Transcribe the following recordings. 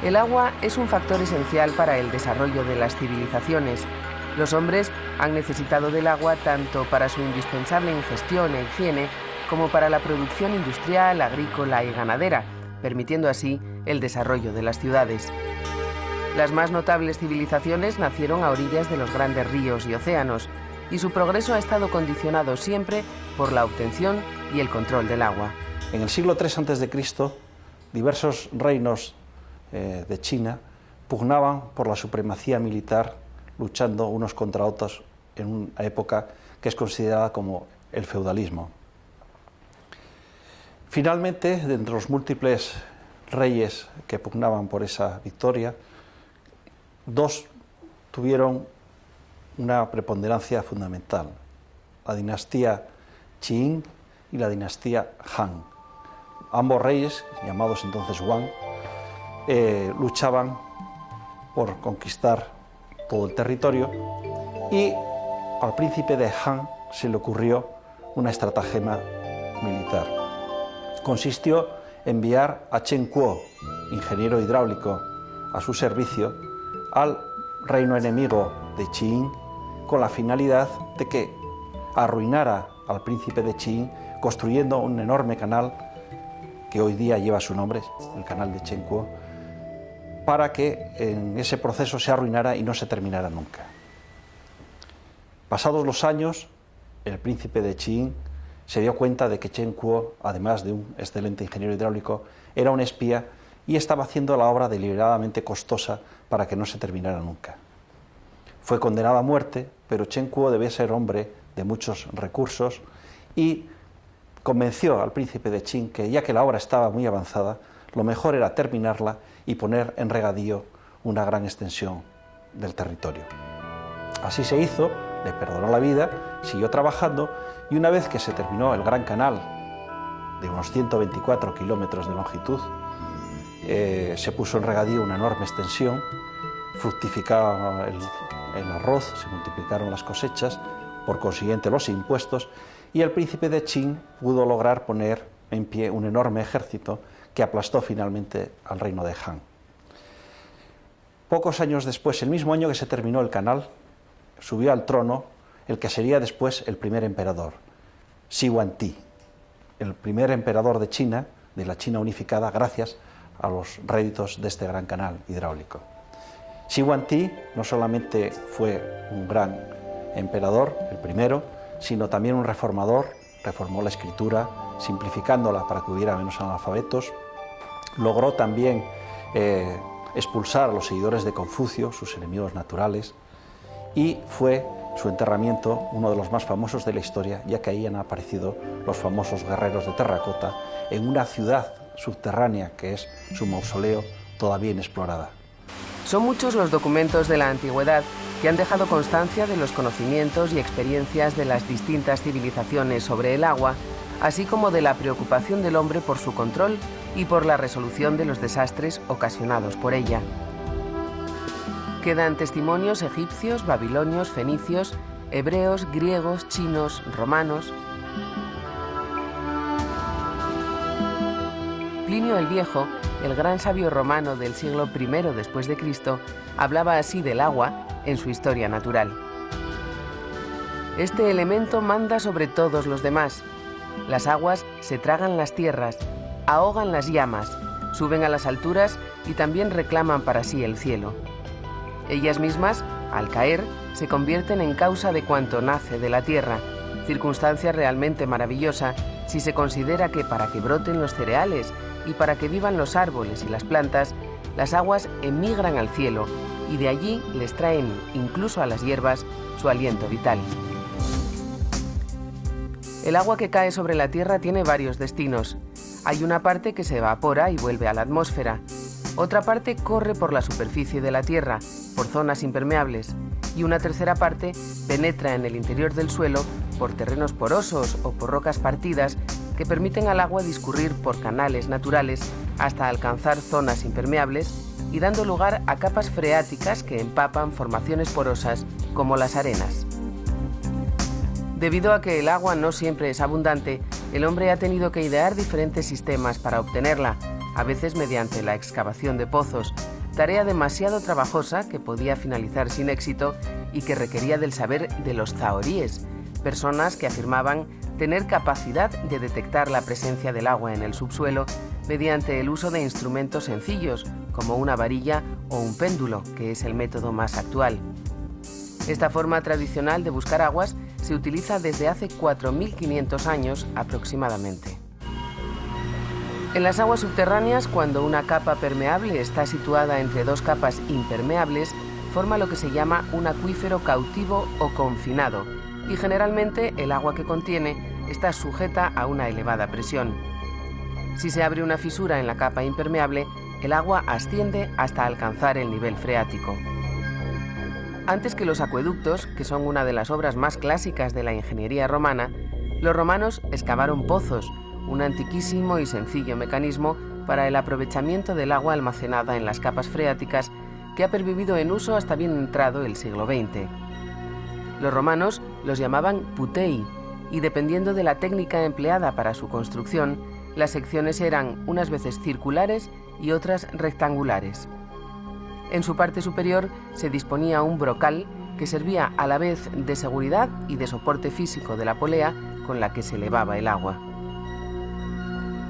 El agua es un factor esencial para el desarrollo de las civilizaciones. Los hombres han necesitado del agua tanto para su indispensable ingestión e higiene como para la producción industrial, agrícola y ganadera, permitiendo así el desarrollo de las ciudades. Las más notables civilizaciones nacieron a orillas de los grandes ríos y océanos, y su progreso ha estado condicionado siempre por la obtención y el control del agua. En el siglo III a.C., diversos reinos de China pugnaban por la supremacía militar, luchando unos contra otros en una época que es considerada como el feudalismo. Finalmente, de entre los múltiples reyes que pugnaban por esa victoria, dos tuvieron una preponderancia fundamental: la dinastía Qin y la dinastía Han. Ambos reyes, llamados entonces Wang, luchaban por conquistar todo el territorio, y al príncipe de Han se le ocurrió una estratagema militar. Consistió en enviar a Chen Kuo, ingeniero hidráulico, a su servicio al reino enemigo de Qin, con la finalidad de que arruinara al príncipe de Qin construyendo un enorme canal que hoy día lleva su nombre, el canal de Chen Kuo, para que en ese proceso se arruinara y no se terminara nunca. Pasados los años, el príncipe de Qin se dio cuenta de que Chen Kuo, además de un excelente ingeniero hidráulico, era un espía y estaba haciendo la obra deliberadamente costosa para que no se terminara nunca. Fue condenado a muerte, pero Chen Kuo debía ser hombre de muchos recursos y convenció al príncipe de Qin que, ya que la obra estaba muy avanzada, lo mejor era terminarla y poner en regadío una gran extensión del territorio. Así se hizo, le perdonó la vida, siguió trabajando, y una vez que se terminó el gran canal de unos 124 kilómetros de longitud, se puso en regadío una enorme extensión, fructificaba el arroz, se multiplicaron las cosechas, por consiguiente los impuestos, y el príncipe de Qin pudo lograr poner en pie un enorme ejército que aplastó finalmente al reino de Han. Pocos años después, el mismo año que se terminó el canal, subió al trono el que sería después el primer emperador, Xi Huangdi, el primer emperador de China, de la China unificada, gracias a los réditos de este gran canal hidráulico. Xi Huangdi no solamente fue un gran emperador, el primero, sino también un reformador. Reformó la escritura, simplificándola para que hubiera menos analfabetos. Logró también expulsar a los seguidores de Confucio, sus enemigos naturales, y fue su enterramiento uno de los más famosos de la historia, ya que ahí han aparecido los famosos guerreros de terracota en una ciudad subterránea que es su mausoleo, todavía inexplorada. Son muchos los documentos de la antigüedad que han dejado constancia de los conocimientos y experiencias de las distintas civilizaciones sobre el agua, así como de la preocupación del hombre por su control y por la resolución de los desastres ocasionados por ella. Quedan testimonios egipcios, babilonios, fenicios, hebreos, griegos, chinos, romanos. Plinio el Viejo, el gran sabio romano del siglo I después de Cristo, hablaba así del agua en su Historia Natural. Este elemento manda sobre todos los demás. Las aguas se tragan las tierras, ahogan las llamas, suben a las alturas y también reclaman para sí el cielo. Ellas mismas, al caer, se convierten en causa de cuanto nace de la tierra, circunstancia realmente maravillosa si se considera que para que broten los cereales y para que vivan los árboles y las plantas, las aguas emigran al cielo y de allí les traen, incluso a las hierbas, su aliento vital. El agua que cae sobre la tierra tiene varios destinos. Hay una parte que se evapora y vuelve a la atmósfera. Otra parte corre por la superficie de la tierra, por zonas impermeables, y una tercera parte penetra en el interior del suelo por terrenos porosos o por rocas partidas que permiten al agua discurrir por canales naturales hasta alcanzar zonas impermeables y dando lugar a capas freáticas que empapan formaciones porosas como las arenas. Debido a que el agua no siempre es abundante, el hombre ha tenido que idear diferentes sistemas para obtenerla, a veces mediante la excavación de pozos, tarea demasiado trabajosa que podía finalizar sin éxito y que requería del saber de los zahoríes, personas que afirmaban tener capacidad de detectar la presencia del agua en el subsuelo mediante el uso de instrumentos sencillos como una varilla o un péndulo, que es el método más actual. Esta forma tradicional de buscar aguas se utiliza desde hace 4.500 años aproximadamente. En las aguas subterráneas, cuando una capa permeable está situada entre dos capas impermeables, forma lo que se llama un acuífero cautivo o confinado, y generalmente el agua que contiene está sujeta a una elevada presión. Si se abre una fisura en la capa impermeable, el agua asciende hasta alcanzar el nivel freático. Antes que los acueductos, que son una de las obras más clásicas de la ingeniería romana, los romanos excavaron pozos, un antiquísimo y sencillo mecanismo para el aprovechamiento del agua almacenada en las capas freáticas que ha pervivido en uso hasta bien entrado el siglo XX. Los romanos los llamaban putei y, dependiendo de la técnica empleada para su construcción, las secciones eran unas veces circulares y otras rectangulares. En su parte superior se disponía un brocal que servía a la vez de seguridad y de soporte físico de la polea con la que se elevaba el agua.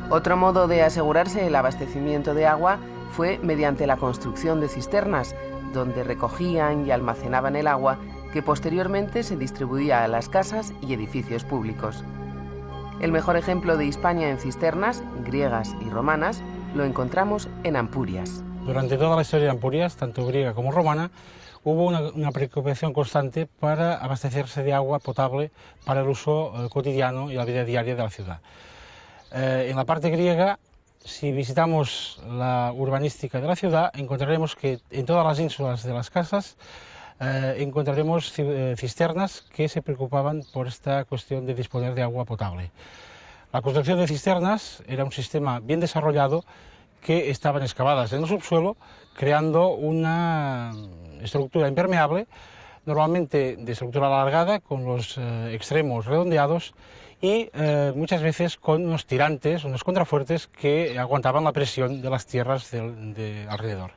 Otro modo de asegurarse el abastecimiento de agua fue mediante la construcción de cisternas, donde recogían y almacenaban el agua que posteriormente se distribuía a las casas y edificios públicos. El mejor ejemplo de Hispania en cisternas, griegas y romanas, lo encontramos en Ampurias. Durante toda la historia de Ampurias, tanto griega como romana, hubo una preocupación constante para abastecerse de agua potable para el uso cotidiano y la vida diaria de la ciudad. En la parte griega, si visitamos la urbanística de la ciudad, encontraremos que en todas las ínsulas de las casas encontraremos cisternas que se preocupaban por esta cuestión de disponer de agua potable. La construcción de cisternas era un sistema bien desarrollado que estaban excavadas en el subsuelo, creando una estructura impermeable, normalmente de estructura alargada, con los extremos redondeados y muchas veces con unos tirantes, unos contrafuertes que aguantaban la presión de las tierras de alrededor.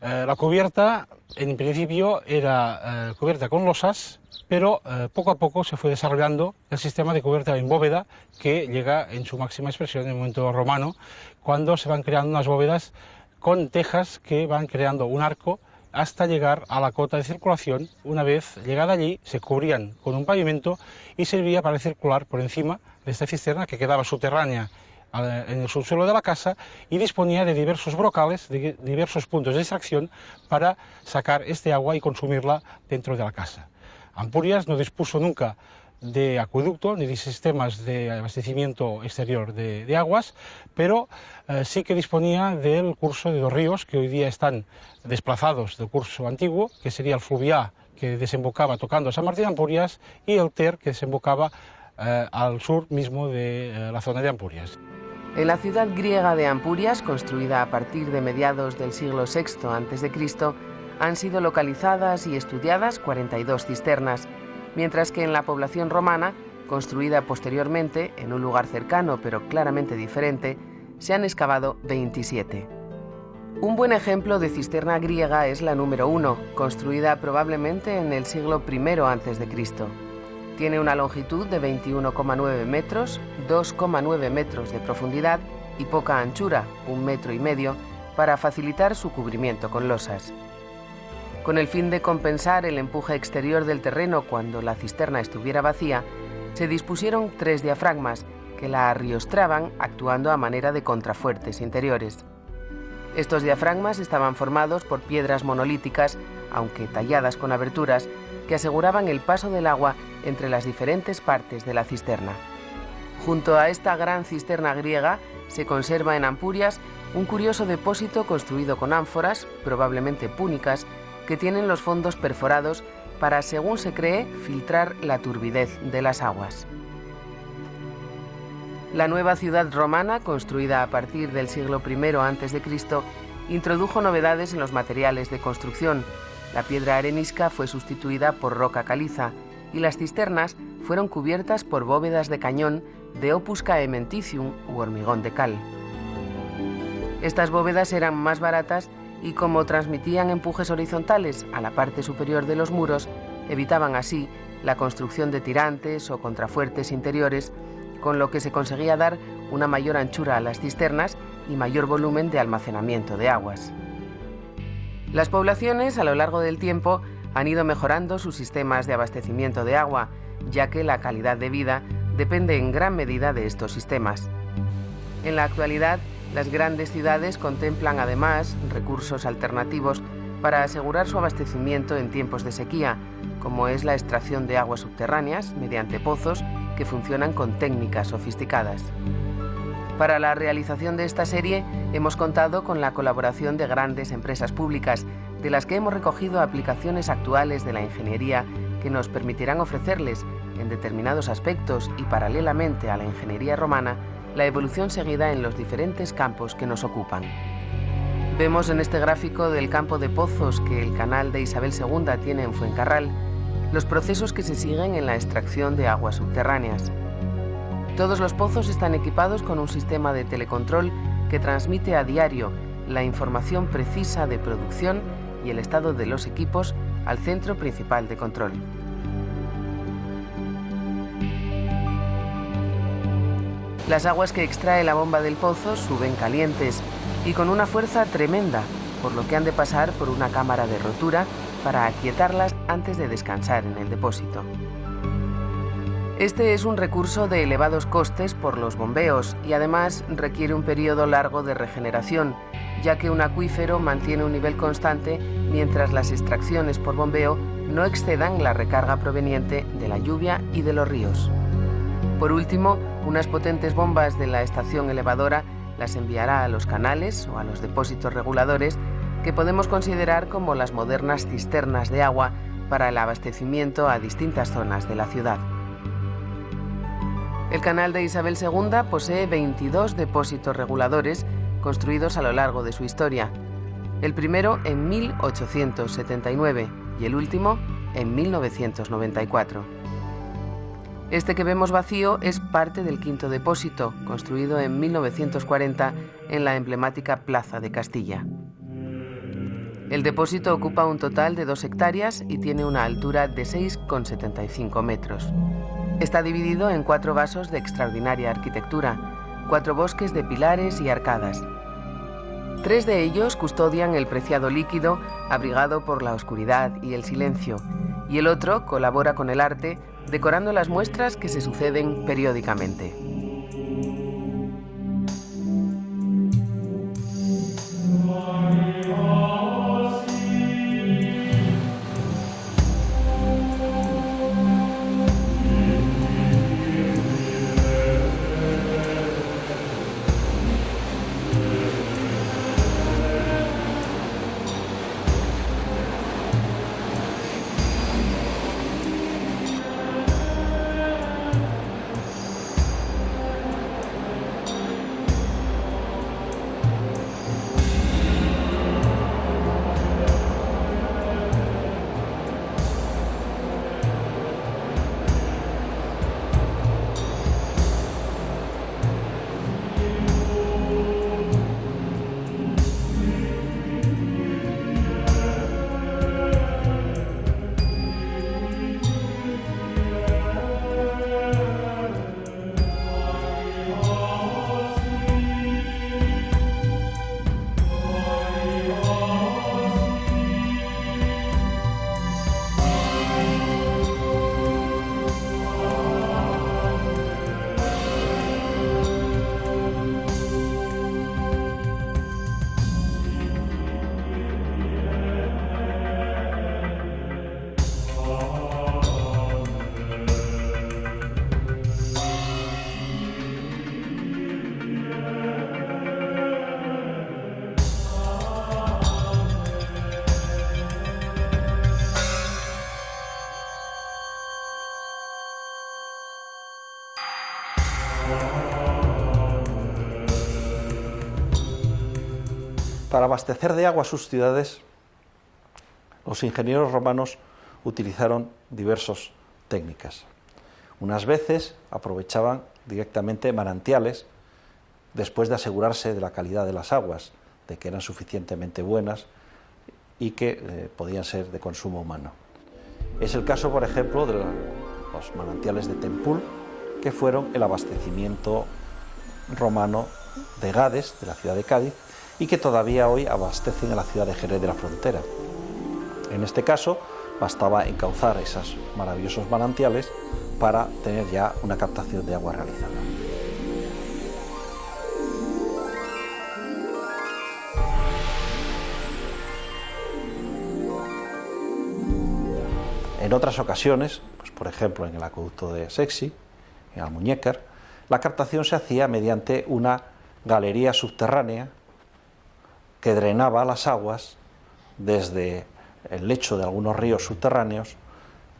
La cubierta, en principio, era cubierta con losas, pero poco a poco se fue desarrollando el sistema de cubierta en bóveda, que llega en su máxima expresión en el momento romano, cuando se van creando unas bóvedas con tejas que van creando un arco hasta llegar a la cota de circulación. Una vez llegada allí, se cubrían con un pavimento y servía para circular por encima de esta cisterna, que quedaba subterránea en el subsuelo de la casa, y disponía de diversos brocales, de diversos puntos de extracción para sacar este agua y consumirla dentro de la casa. Ampurias no dispuso nunca de acueducto ni de sistemas de abastecimiento exterior de aguas, pero sí que disponía del curso de dos ríos que hoy día están desplazados del curso antiguo, que sería el Fluvià, que desembocaba tocando San Martín de Ampurias, y el Ter, que desembocaba al sur mismo de la zona de Ampurias. En la ciudad griega de Ampurias, construida a partir de mediados del siglo VI a.C., han sido localizadas y estudiadas 42 cisternas, mientras que en la población romana, construida posteriormente en un lugar cercano pero claramente diferente, se han excavado 27. Un buen ejemplo de cisterna griega es la número 1, construida probablemente en el siglo I a.C. Tiene una longitud de 21,9 metros, 2,9 metros de profundidad y poca anchura, 1,5 metros, para facilitar su cubrimiento con losas. Con el fin de compensar el empuje exterior del terreno cuando la cisterna estuviera vacía, se dispusieron 3 diafragmas que la arriostraban actuando a manera de contrafuertes interiores. Estos diafragmas estaban formados por piedras monolíticas, aunque talladas con aberturas, que aseguraban el paso del agua entre las diferentes partes de la cisterna. Junto a esta gran cisterna griega se conserva en Ampurias un curioso depósito construido con ánforas, probablemente púnicas, que tienen los fondos perforados para, según se cree, filtrar la turbidez de las aguas. La nueva ciudad romana, construida a partir del siglo I a.C., introdujo novedades en los materiales de construcción. La piedra arenisca fue sustituida por roca caliza y las cisternas fueron cubiertas por bóvedas de cañón de opus caementicium u hormigón de cal. Estas bóvedas eran más baratas y como transmitían empujes horizontales a la parte superior de los muros, evitaban así la construcción de tirantes o contrafuertes interiores, con lo que se conseguía dar una mayor anchura a las cisternas y mayor volumen de almacenamiento de aguas. Las poblaciones, a lo largo del tiempo, han ido mejorando sus sistemas de abastecimiento de agua, ya que la calidad de vida depende en gran medida de estos sistemas. En la actualidad, las grandes ciudades contemplan además recursos alternativos para asegurar su abastecimiento en tiempos de sequía, como es la extracción de aguas subterráneas mediante pozos que funcionan con técnicas sofisticadas. Para la realización de esta serie hemos contado con la colaboración de grandes empresas públicas, de las que hemos recogido aplicaciones actuales de la ingeniería que nos permitirán ofrecerles, en determinados aspectos y paralelamente a la ingeniería romana, la evolución seguida en los diferentes campos que nos ocupan. Vemos en este gráfico del campo de pozos que el canal de Isabel II tiene en Fuencarral los procesos que se siguen en la extracción de aguas subterráneas. Todos los pozos están equipados con un sistema de telecontrol que transmite a diario la información precisa de producción y el estado de los equipos al centro principal de control. Las aguas que extrae la bomba del pozo suben calientes y con una fuerza tremenda, por lo que han de pasar por una cámara de rotura para aquietarlas antes de descansar en el depósito. Este es un recurso de elevados costes por los bombeos y además requiere un periodo largo de regeneración, ya que un acuífero mantiene un nivel constante mientras las extracciones por bombeo no excedan la recarga proveniente de la lluvia y de los ríos. Por último, unas potentes bombas de la estación elevadora las enviará a los canales o a los depósitos reguladores, que podemos considerar como las modernas cisternas de agua para el abastecimiento a distintas zonas de la ciudad. El canal de Isabel II posee 22 depósitos reguladores construidos a lo largo de su historia, el primero en 1879 y el último en 1994. Este que vemos vacío es parte del quinto depósito, construido en 1940 en la emblemática Plaza de Castilla. El depósito ocupa un total de 2 hectáreas y tiene una altura de 6,75 metros. Está dividido en 4 vasos de extraordinaria arquitectura, 4 bosques de pilares y arcadas. 3 de ellos custodian el preciado líquido abrigado por la oscuridad y el silencio, y el otro colabora con el arte, decorando las muestras que se suceden periódicamente. Para abastecer de agua sus ciudades, los ingenieros romanos utilizaron diversas técnicas. Unas veces aprovechaban directamente manantiales después de asegurarse de la calidad de las aguas, de que eran suficientemente buenas y que podían ser de consumo humano. Es el caso, por ejemplo, de los manantiales de Tempul, que fueron el abastecimiento romano de Gades, de la ciudad de Cádiz, y que todavía hoy abastecen a la ciudad de Jerez de la Frontera. En este caso, bastaba encauzar esos maravillosos manantiales para tener ya una captación de agua realizada. En otras ocasiones, pues por ejemplo en el acueducto de Sexi, en Almuñécar, la captación se hacía mediante una galería subterránea que drenaba las aguas desde el lecho de algunos ríos subterráneos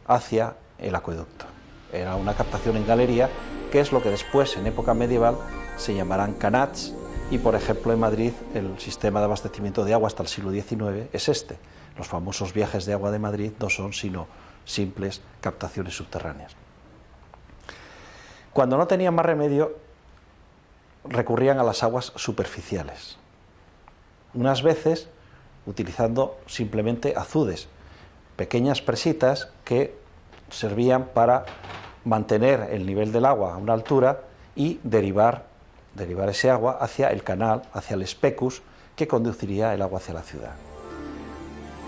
hacia el acueducto. Era una captación en galería, que es lo que después, en época medieval, se llamarán canats, y por ejemplo en Madrid el sistema de abastecimiento de agua hasta el siglo XIX es este. Los famosos viajes de agua de Madrid no son sino simples captaciones subterráneas. Cuando no tenían más remedio, recurrían a las aguas superficiales, unas veces utilizando simplemente azudes, pequeñas presitas que servían para mantener el nivel del agua a una altura y derivar ese agua hacia el canal, hacia el specus, que conduciría el agua hacia la ciudad.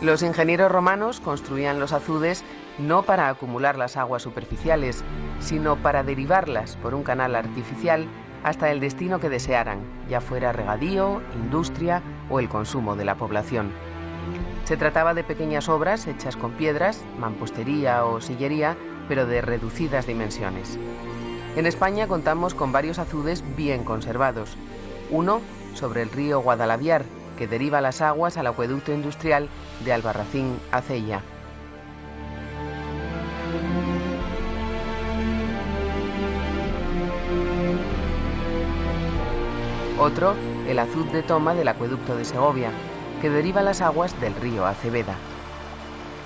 Los ingenieros romanos construían los azudes no para acumular las aguas superficiales, sino para derivarlas por un canal artificial hasta el destino que desearan, ya fuera regadío, industria o el consumo de la población. Se trataba de pequeñas obras hechas con piedras, mampostería o sillería, pero de reducidas dimensiones. En España contamos con varios azudes bien conservados. Uno sobre el río Guadalaviar, que deriva las aguas al acueducto industrial de Albarracín a Cella. Otro, el azud de toma del acueducto de Segovia, que deriva las aguas del río Aceveda.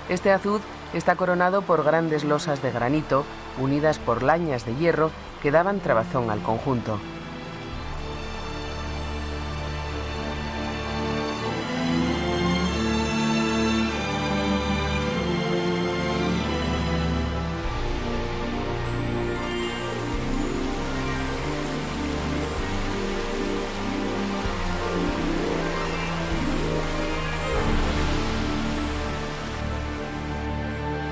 Este azud está coronado por grandes losas de granito unidas por lañas de hierro que daban trabazón al conjunto.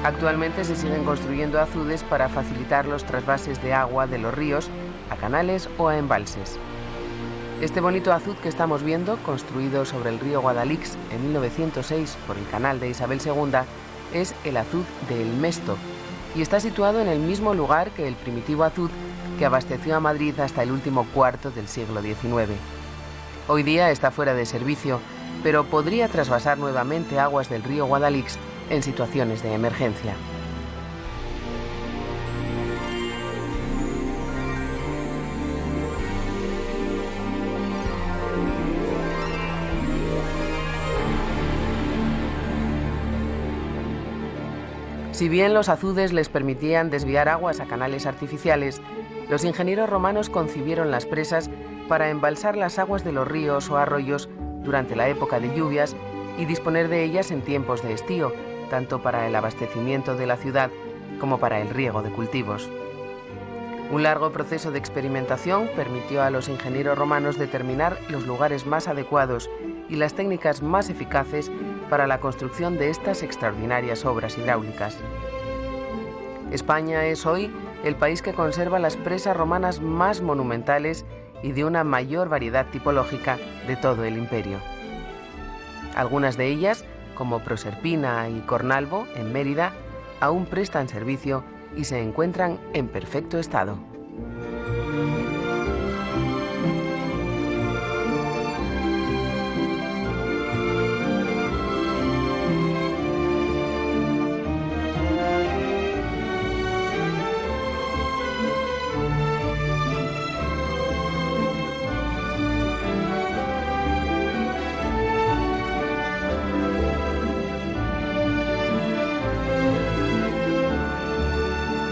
Actualmente se siguen construyendo azudes para facilitar los trasvases de agua de los ríos a canales o a embalses. Este bonito azud que estamos viendo, construido sobre el río Guadalix en 1906 por el canal de Isabel II, es el azud de El Mesto y está situado en el mismo lugar que el primitivo azud que abasteció a Madrid hasta el último cuarto del siglo XIX. Hoy día está fuera de servicio, pero podría trasvasar nuevamente aguas del río Guadalix en situaciones de emergencia. Si bien los azudes les permitían desviar aguas a canales artificiales, los ingenieros romanos concibieron las presas para embalsar las aguas de los ríos o arroyos durante la época de lluvias y disponer de ellas en tiempos de estío, tanto para el abastecimiento de la ciudad como para el riego de cultivos. Un largo proceso de experimentación permitió a los ingenieros romanos determinar los lugares más adecuados y las técnicas más eficaces para la construcción de estas extraordinarias obras hidráulicas. España es hoy el país que conserva las presas romanas más monumentales y de una mayor variedad tipológica de todo el imperio. Algunas de ellas, como Proserpina y Cornalvo, en Mérida, aún prestan servicio y se encuentran en perfecto estado.